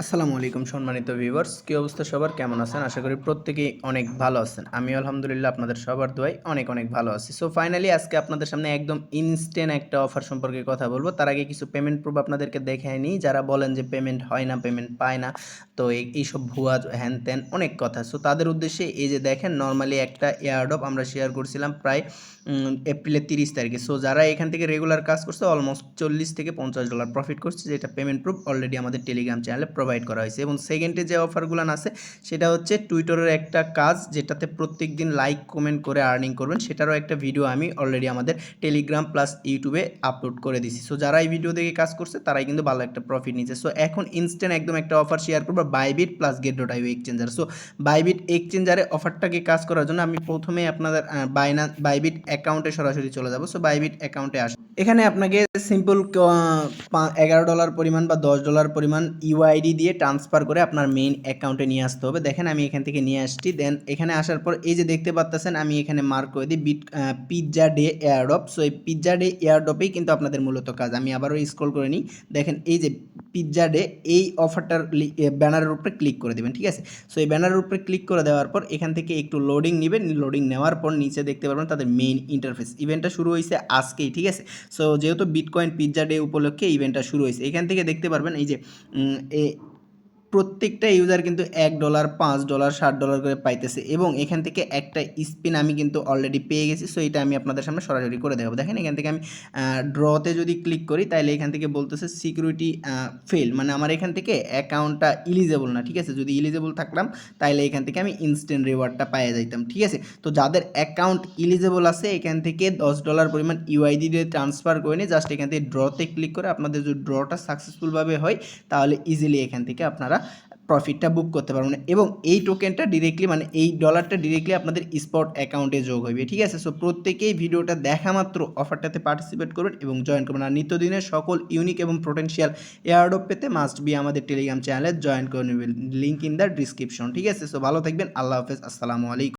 আসসালামু আলাইকুম সম্মানিত ভিউয়ার্স, কী অবস্থা সবার, কেমন আছেন? আশা করি প্রত্যেকেই অনেক ভালো আছেন। আমি আলহামদুলিল্লাহ আপনাদের সবার দোয়ায় অনেক অনেক ভালো আছি। সো ফাইনালি আজকে আপনাদের সামনে একদম ইনস্ট্যান্ট একটা অফার সম্পর্কে কথা বলবো। তার আগে কিছু পেমেন্ট প্রুফ আপনাদেরকে দেখায় নিই। যারা বলেন যে পেমেন্ট হয় না, পেমেন্ট পায় না, তো এইসব ভুয়া হ্যান ত্যান অনেক কথা। সো তাদের উদ্দেশ্যে এই যে দেখেন, নর্মালি একটা এয়ারড্রপ আমরা শেয়ার করছিলাম প্রায় এপ্রিলের 30 তারিখে। সো যারা এখান থেকে রেগুলার কাজ করছে অলমোস্ট $40 থেকে $50 প্রফিট করছে, যেটা পেমেন্ট প্রুফ অলরেডি আমাদের টেলিগ্রাম চ্যানেলে প্রোভাইড করা হয়েছে। এবং সেকেন্ডে যে অফারগুলো আছে সেটা হচ্ছে টুইটারের একটা কাজ, যেটাতে প্রত্যেক দিন লাইক কমেন্ট করে আর্নিং করবেন, সেটারও একটা ভিডিও আমি অলরেডি আমাদের টেলিগ্রাম প্লাস ইউটিউবে আপলোড করে দিছি। সো যারা এই ভিডিও দেখে কাজ করছে তারাই কিন্তু ভালো একটা প্রফিট নিচ্ছে। সো এখন ইনস্ট্যান্ট একদম একটা অফার শেয়ার করবো, Bybit plus Gate io exchanger. So Bybit এক্সচেঞ্জারে অফারটাকে কাজ করার জন্য আমি প্রথমে আপনাদের বাইবিট অ্যাকাউন্টে সরাসরি চলে যাব। সো বাইবিট অ্যাকাউন্টে আসুন। এখানে আপনাকে সিম্পল $11 পরিমাণ বা $10 পরিমাণ ইউআইডি দিয়ে ট্রান্সফার করে আপনার মেইন অ্যাকাউন্টে নিয়ে আসতে হবে। দেখেন আমি এখান থেকে নিয়ে আসছি। দেন এখানে আসার পর এই যে দেখতে পাচ্ছেন, আমি এখানে মার্ক করে দিই পিৎজা ডে এয়ারড্রপ। সো এই পিৎজা ডে এয়ারড্রপেই কিন্তু আপনাদের মূলত কাজ। আমি আবারও স্ক্রল করে নিই। দেখেন এই যে পিৎজা ডে, এই অফারটার ব্যানারের উপরে ক্লিক করে দেবেন, ঠিক আছে? সো এই ব্যানারের উপরে ক্লিক করে দেওয়ার পর এখান থেকে একটু লোডিং নেবেন। লোডিং নেওয়ার পর নিচে দেখতে পারবেন তাদের মেইন ইন্টারফেস। ইভেন্টটা শুরু হয়েছে আজকেই, ঠিক আছে? সো যেহেতু বিটকয়েন পিৎজা ডে উপলক্ষে ইভেন্টটা শুরু হয়েছে, এখান থেকে দেখতে পারবেন এই যে প্রত্যেকটা ইউজার কিন্তু $1, $5, $60 করে পাইতেছে। এবং এখান থেকে একটা স্পিন আমি কিন্তু অলরেডি পেয়ে গেছি। সো এটা আমি আপনাদের সামনে সরাসরি করে দেখাবো। দেখেন এখান থেকে আমি ড্রতে যদি ক্লিক করি, তাহলে এখান থেকে বলতেছে সিকিউরিটি ফেল, মানে আমার এখান থেকে অ্যাকাউন্টটা ইলিজেবল না, ঠিক আছে? যদি ইলিজেবল থাকলাম তাহলে এখান থেকে আমি ইনস্ট্যান্ট রিওয়ার্ডটা পাইয়ে যাইতাম, ঠিক আছে? তো যাদের অ্যাকাউন্ট ইলিজেবল আছে, এখান থেকে $10 পরিমাণ ইউআইডি দিয়ে ট্রান্সফার করে নিয়ে জাস্ট এখান থেকে ড্রতে ক্লিক করে আপনাদের যদি ড্রটা সাকসেসফুলভাবে হয়, তাহলে ইজিলি এখান থেকে আপনারা প্রফিটটা বুক করতে পারবেন। এবং এই টোকেনটা ডিরেক্টলি, মানে এই ডলারটা ডিরেক্টলি আপনাদের স্পট অ্যাকাউন্টে যোগ হবে, ঠিক আছে? সো প্রত্যেকেই ভিডিওটা দেখা মাত্র অফারটাতে পার্টিসিপেট করবেন এবং জয়েন করবেন। আর নিত্যদিনের সকল ইউনিক এবং পোটেনশিয়াল এয়ারড্রপ পেতে মাস্ট বি আমাদের টেলিগ্রাম চ্যানেলে জয়েন করে নেবেন। লিঙ্ক ইন দ্য ডিসক্রিপশন, ঠিক আছে? সো ভালো থাকবেন, আল্লাহ হাফেজ, আসসালামু আলাইকুম।